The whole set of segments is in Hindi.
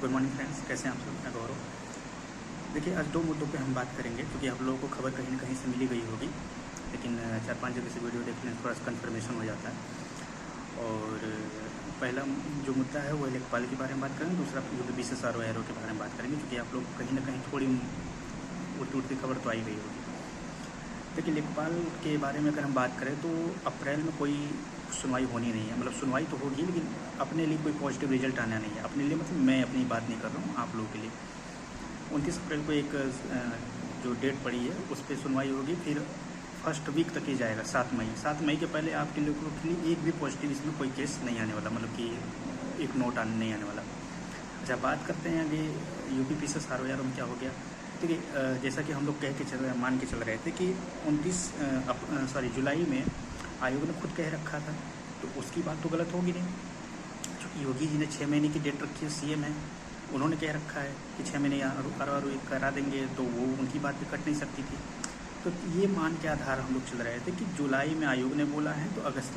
गुड मॉर्निंग फ्रेंड्स, कैसे हैं आप सब? मैं गौरव। देखिए, आज दो मुद्दों पे हम बात करेंगे क्योंकि आप लोगों को खबर कहीं ना कहीं से मिली गई होगी, लेकिन 4-5 जगह से वीडियो देखने से थोड़ा सा कन्फर्मेशन हो जाता है। और पहला जो मुद्दा है वो लेखपाल के बारे में बात करेंगे, दूसरा UPSSR के बारे में बात करेंगे क्योंकि आप लोग कहीं ना कहीं थोड़ी उड़ती उड़ती खबर तो आई गई होगी। देखिए, लेखपाल के बारे में अगर हम बात करें तो अप्रैल में कोई सुनवाई होनी नहीं है। मतलब सुनवाई तो होगी लेकिन अपने लिए कोई पॉजिटिव रिजल्ट आना नहीं है। अपने लिए मतलब मैं अपनी बात नहीं कर रहा हूँ, आप लोगों के लिए 29 अप्रैल को एक जो डेट पड़ी है उस पर सुनवाई होगी। फिर फर्स्ट वीक तक ही जाएगा 7 मई के पहले आपके लोगों के लिए एक भी पॉजिटिव इसमें कोई केस नहीं आने वाला, मतलब कि एक नोट नहीं आने वाला। अच्छा, बात करते हैं अभी UPSSR में क्या हो गया। ठीक है, जैसा कि हम लोग मान के चल रहे थे कि 29 जुलाई में आयोग ने खुद कह रखा था, तो उसकी बात तो गलत होगी नहीं। क्योंकि योगी जी ने 6 महीने की डेट रखी है, CM है, उन्होंने कह रखा है कि 6 महीने आर करा देंगे, तो वो उनकी बात भी कट नहीं सकती थी। तो ये मान के आधार हम लोग चल रहे थे कि जुलाई में आयोग ने बोला है तो अगस्त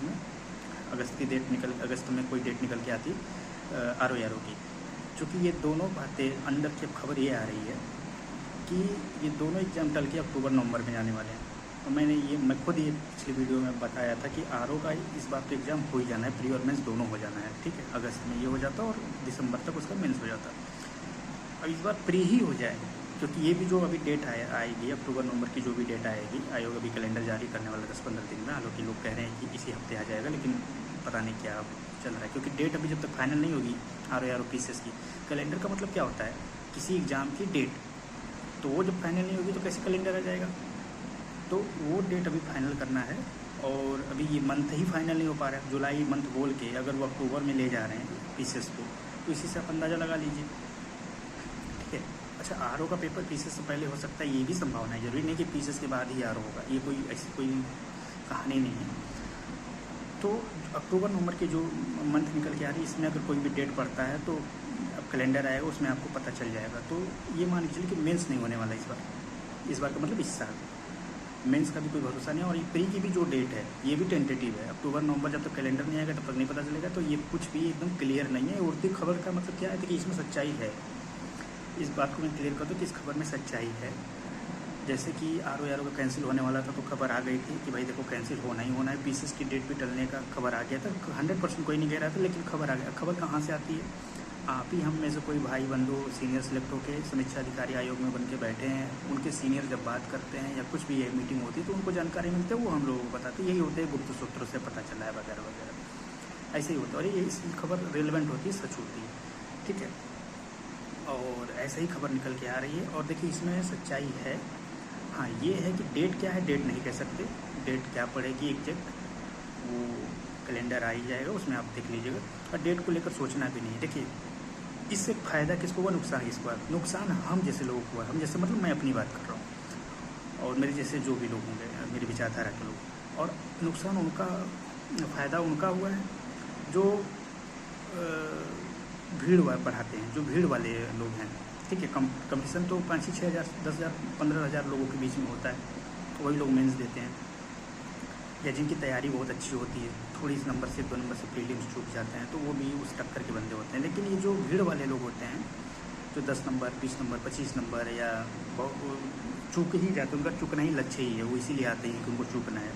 में कोई डेट निकल के आती RO की। चूँकि ये दोनों बातें अंदर की खबर ये आ रही है कि ये दोनों एग्जाम टल के अक्टूबर-नवंबर में जाने वाले हैं। तो मैं खुद ये पिछली वीडियो में बताया था कि RO का इस बार तो एग्ज़ाम हो ही जाना है, प्री और मेंस दोनों हो जाना है। ठीक है, अगस्त में ये हो जाता और दिसंबर तक उसका मेंस हो जाता। अब इस बार प्री ही हो जाए, क्योंकि ये भी जो अभी डेट आएगी अक्टूबर-नवंबर की जो भी डेट आएगी, आयोग अभी कैलेंडर जारी करने वाला 10-15 दिन में। हालांकि लोग कह रहे हैं कि इसी हफ्ते आ जाएगा, लेकिन पता नहीं क्या चल रहा है, क्योंकि डेट अभी जब तक फाइनल नहीं होगी RO PCS की। कैलेंडर का मतलब क्या होता है, किसी एग्ज़ाम की डेट, तो वो जब फाइनल नहीं होगी तो कैसे कैलेंडर आ जाएगा। तो वो डेट अभी फाइनल करना है, और अभी ये मंथ ही फाइनल नहीं हो पा रहा है। जुलाई मंथ बोल के अगर वो अक्टूबर में ले जा रहे हैं PCS को, तो इसी से आप अंदाज़ा लगा लीजिए। ठीक है। अच्छा, RO का पेपर PCS से पहले हो सकता है, ये भी संभावना है। जरूरी नहीं कि PCS के बाद ही RO होगा, ये कोई ऐसी कोई कहानी नहीं है। तो अक्टूबर-नवंबर के जो मंथ निकल के आ रही है, इसमें अगर कोई भी डेट पड़ता है तो अब कैलेंडर आएगा, उसमें आपको पता चल जाएगा। तो ये मान के चलिए कि मेंस नहीं होने वाला इस बार का मतलब इस साल मेंस का भी कोई भरोसा नहीं है। और ये प्री की भी जो डेट है ये भी टेंटेटिव है। अक्टूबर-नवंबर जब तक कैलेंडर नहीं आएगा तब तक नहीं पता चलेगा। तो ये कुछ भी एकदम क्लियर नहीं है। उड़ती खबर का मतलब क्या है कि इसमें सच्चाई है। इस बात को मैं क्लियर कर दूँ कि इस खबर में सच्चाई है। जैसे कि RO का कैंसिल होने वाला था तो खबर आ गई थी कि भाई देखो कैंसिल होना ही होना है। PCS की डेट भी टलने का खबर आ गया था। 100% कोई नहीं कह रहा था, लेकिन खबर आ गया। खबर कहाँ से आती है, आप ही हम में से कोई भाई बंधु सीनियर सेलेक्ट होकर समीक्षा अधिकारी आयोग में बन के बैठे हैं, उनके सीनियर जब बात करते हैं या कुछ भी ये मीटिंग होती है तो उनको जानकारी मिलती है, वो हम लोगों को बताते हैं। यही होते हैं गुप्त सूत्रों से पता चला है वगैरह वगैरह, ऐसे ही होता है। और ये इसकी खबर रिलेवेंट होती है, सच होती है। ठीक है, और ऐसे ही खबर निकल के आ रही है। और देखिए, इसमें सच्चाई है। हाँ, ये है कि डेट क्या है, डेट नहीं कह सकते। डेट क्या पड़ेगी एग्जैक्ट, वो कैलेंडर आ ही जाएगा, उसमें आप देख लीजिएगा। और डेट को लेकर सोचना भी नहीं। देखिए, इससे फ़ायदा किसको हुआ, नुकसान किसको हुआ? नुकसान हम जैसे लोगों को हुआ। हम जैसे मतलब मैं अपनी बात कर रहा हूँ, और मेरे जैसे जो भी लोग होंगे, मेरी विचारधारा के लोग। और नुकसान उनका, फ़ायदा उनका हुआ है जो भीड़ बढ़ाते हैं, जो भीड़ वाले लोग हैं। ठीक है, कमीशन तो 5-6 हज़ार, 10,000, 15,000 लोगों के बीच में होता है, तो वही लोग मेंस देते हैं, या जिनकी तैयारी बहुत अच्छी होती है, थोड़ी इस नंबर से 2 नंबर से प्रीलिम्स चूक जाते हैं, तो वो भी उस टक्कर के बंदे होते हैं। लेकिन ये जो भीड़ वाले लोग होते हैं, जो 10 नंबर, 20 नंबर, 25 नंबर या चूक ही जाते हैं, उनका चूकना ही लक्ष्य ही है, वो इसीलिए आते हैं कि उनको चूकना है।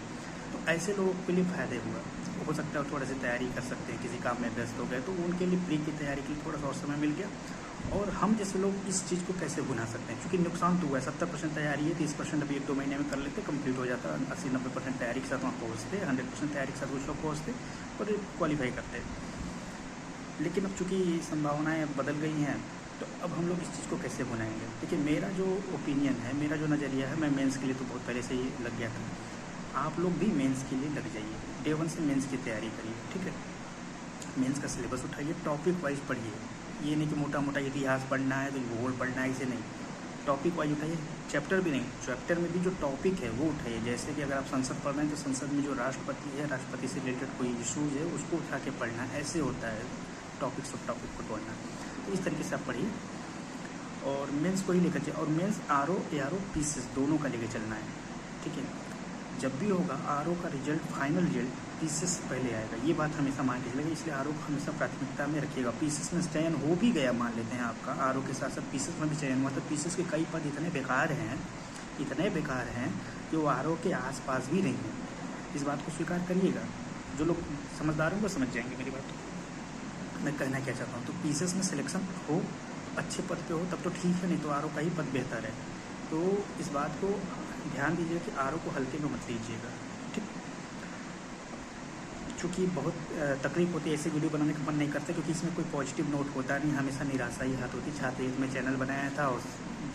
तो ऐसे लोगों के लिए फ़ायदे हुआ। हो सकता है थोड़े से तैयारी कर सकते हैं, किसी काम में व्यस्त हो गए तो उनके लिए प्री की तैयारी के लिए थोड़ा सा और समय मिल गया। और हम जैसे लोग इस चीज़ को कैसे भुना सकते हैं, क्योंकि नुकसान तो हुआ है। 70% तैयारी है, 30% अभी 1-2 महीने में कर लेते, कंप्लीट हो जाता। 80-90% तैयारी के साथ वहाँ पहुँचते, 100% तैयारी के साथ कुछ लोग पहुँचते और क्वालिफाई करते। लेकिन अब चूँकि संभावनाएँ बदल गई हैं, तो अब हम लोग इस चीज़ को कैसे भुनाएंगे। देखिए, मेरा जो ओपिनियन है, मेरा जो नज़रिया है, मैं मेंस के लिए तो बहुत पहले से ही लग गया था। आप लोग भी मेंस के लिए लग जाइए, डे 1 से मेंस की तैयारी करिए। ठीक है, मेंस का सिलेबस उठाइए, टॉपिक वाइज पढ़िए। ये नहीं कि मोटा मोटा इतिहास पढ़ना है तो भूगोल पढ़ना है, इसे नहीं। टॉपिक वाइज उठाइए, चैप्टर भी नहीं, चैप्टर में भी जो टॉपिक है वो उठाइए। जैसे कि अगर आप संसद पढ़ रहे हैं तो संसद में जो राष्ट्रपति है, राष्ट्रपति से रिलेटेड कोई इशूज़ है, उसको उठा के पढ़ना। ऐसे होता है टॉपिक सब टॉपिक को तोड़ना। तो इस तरीके से आप पढ़िए और मेंस को ही लेकर चलिए। और मेंस RO PCS दोनों का लेकर चलना है। ठीक है, जब भी होगा RO का रिजल्ट, फाइनल रिजल्ट पीसेस पहले आएगा, ये बात हमेशा मान के चलेगा। इसलिए आर ओ हमेशा प्राथमिकता में रखिएगा। पीसेस में चयन हो भी गया मान लेते हैं आपका, आर ओ के साथ साथ पीसेस में भी चयन हुआ, तो पीसेस के कई पद इतने बेकार हैं, इतने बेकार हैं कि वो आर ओ के आसपास भी नहीं हैं। इस बात को स्वीकार करिएगा। जो लोग समझदार हैं वो समझ जाएंगे मेरी बात। मैं कहना क्या चाहता हूँ, तो पीसेस में सिलेक्शन हो, अच्छे पद पे हो तब तो ठीक है, नहीं तो आर ओ का ही पद बेहतर है। तो इस बात को ध्यान दीजिए कि आर ओ को हल्के में मत लीजिएगा, ठीक। चूँकि बहुत तकलीफ होती है, ऐसे वीडियो बनाने का मन नहीं करता, क्योंकि इसमें कोई पॉजिटिव नोट होता नहीं, हमेशा निराशा ही हाथ होती। छात्र एक में चैनल बनाया था और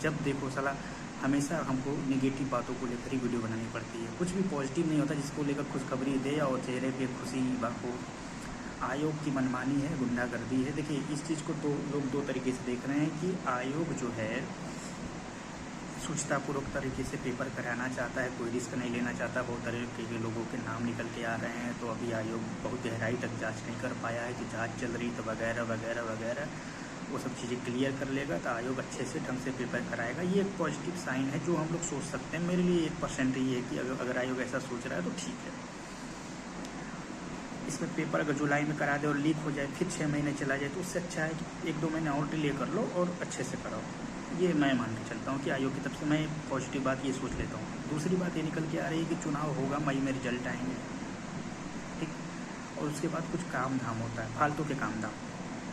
जब देखो साला हमेशा हमको नेगेटिव बातों को लेकर ही वीडियो बनानी पड़ती है, कुछ भी पॉजिटिव नहीं होता जिसको लेकर खुशखबरी दे और चेहरे पे खुशी हो। आयोग की मनमानी है, गुंडागर्दी है। देखिए इस चीज़ को लोग दो तरीके से देख रहे हैं कि आयोग जो है सूचनापूर्वक तरीके से पेपर कराना चाहता है, कोई रिस्क नहीं लेना चाहता। बहुत तरीके के लोगों के नाम निकल के आ रहे हैं, तो अभी आयोग बहुत गहराई तक जांच नहीं कर पाया है कि जांच चल रही तो वगैरह वगैरह वगैरह, वो सब चीज़ें क्लियर कर लेगा तो आयोग अच्छे से ढंग से पेपर कराएगा। ये एक पॉजिटिव साइन है जो हम लोग सोच सकते हैं। मेरे लिए 1% ही है कि अगर आयोग ऐसा सोच रहा है तो ठीक है। इसमें पेपर अगर जुलाई में करा दे और लीक हो जाए, फिर 6 महीने चला जाए, तो उससे अच्छा है कि 1-2 महीने और डिले कर लो और अच्छे से कराओ। ये मैं मान के चलता हूँ कि आयोग की तरफ से मैं पॉजिटिव बात ये सोच लेता हूँ। दूसरी बात ये निकल के आ रही है कि चुनाव होगा, मई में रिजल्ट आएंगे, ठीक। और उसके बाद कुछ काम धाम होता है, फालतू के काम धाम,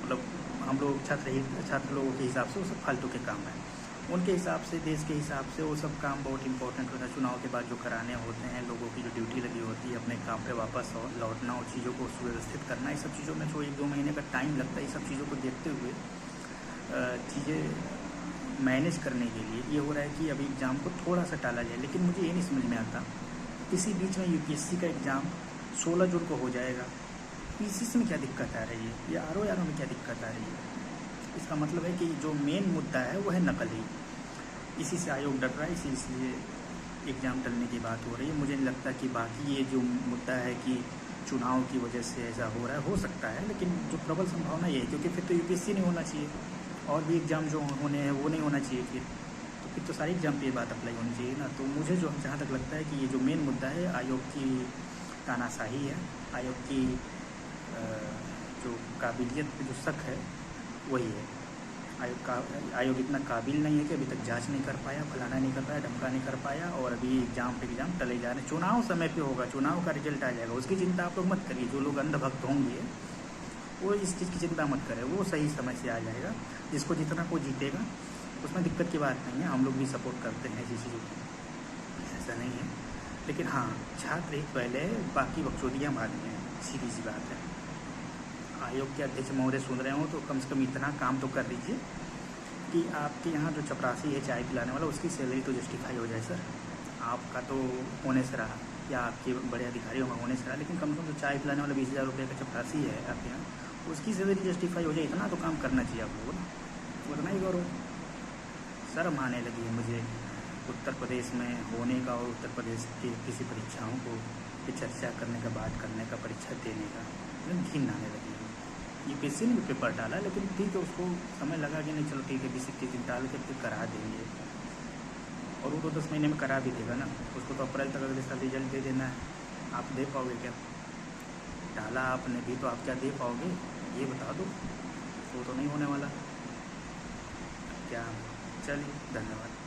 मतलब हम लोग छात्र लोगों के हिसाब से वो सब फालतू के काम हैं। उनके हिसाब से, देश के हिसाब से वो सब काम बहुत इंपॉर्टेंट होता है। चुनाव के बाद जो कराने होते हैं, लोगों की जो ड्यूटी लगी होती है अपने काम पे वापस लौटना और चीज़ों को सुव्यवस्थित करना, ये सब चीज़ों में जो 1-2 महीने का टाइम लगता है, ये सब चीज़ों को देखते हुए चीज़ें मैनेज करने के लिए ये हो रहा है कि अभी एग्ज़ाम को थोड़ा सा टाला जाए। लेकिन मुझे ये नहीं समझ में आता, किसी बीच में यूपीएससी का एग्ज़ाम 16 जून को हो जाएगा, पीसीसी में क्या दिक्कत आ रही है या आर ओ में क्या दिक्कत आ रही है? इसका मतलब है कि जो मेन मुद्दा है वो है नकल ही। इसी से आयोग डर रहा है, इसलिए एग्ज़ाम टलने की बात हो रही है। मुझे नहीं लगता कि बाकी ये जो मुद्दा है कि चुनाव की वजह से ऐसा हो रहा है, हो सकता है, लेकिन जो प्रबल संभावना ये है, क्योंकि फिर तो यूपीएससी नहीं होना चाहिए और भी एग्ज़ाम जो होने हैं वो नहीं होना चाहिए फिर तो सारी एग्ज़ाम पे ये बात अप्लाई होनी चाहिए ना। तो मुझे जो जहाँ तक लगता है कि ये जो मेन मुद्दा है आयोग की तानाशाही है, आयोग की जो काबिलियत पे जो शक है वही है। आयोग इतना काबिल नहीं है कि अभी तक जांच नहीं कर पाया, फलाना नहीं कर पाया, ढमका नहीं कर पाया, और अभी एग्ज़ाम पे एग्ज़ाम टले जा रहे हैं। चुनाव समय पे होगा, चुनाव का रिजल्ट आ जाएगा, उसकी चिंता आप लोग मत करिए। जो लोग अंधभक्त होंगे वो इस चीज़ की चिंता मत करें, वो सही समय से आ जाएगा। जिसको जितना को जीतेगा उसमें दिक्कत की बात नहीं है, हम लोग भी सपोर्ट करते हैं ऐसी चीज़ों को, ऐसा नहीं है। लेकिन हाँ, छात्र एक पहले, बाकी बकचोदियाँ बाद में, सीधी सी बात है। आयोग के अध्यक्ष महोदय सुन रहे हो तो कम से कम इतना काम तो कर लीजिए कि आपके यहाँ जो चपरासी है चाय पिलाने वाला, उसकी सैलरी तो जस्टिफाई हो जाए सर। आपका तो होने से रहा या आपके बड़े अधिकारियों का होने से रहा, लेकिन कम से कम जो चाय पिलाने वाला 20,000 रुपये का चपरासी है आपके यहाँ, उसकी सैलरी जस्टिफाई हो जाए, इतना तो काम करना चाहिए आप लोगों को। उतना ही करो। शर्म आने लगी है मुझे उत्तर प्रदेश में होने का और उत्तर प्रदेश की किसी परीक्षाओं को चर्चा करने का, बात करने का, परीक्षा देने का, घिन आने लगी है। यूपीएससी ने भी पेपर डाला, लेकिन ठीक है, उसको समय लगा कि नहीं, चलो ठीक है 20-21 दिन डाल के फिर करा देंगे, और वो तो 10 महीने में करा भी देगा ना। उसको तो अप्रैल तक अगले साल रिजल्ट दे देना है। आप दे पाओगे क्या? डाला आपने भी तो आप क्या दे पाओगे ये बता दो। वो तो नहीं होने वाला क्या। चलिए, धन्यवाद।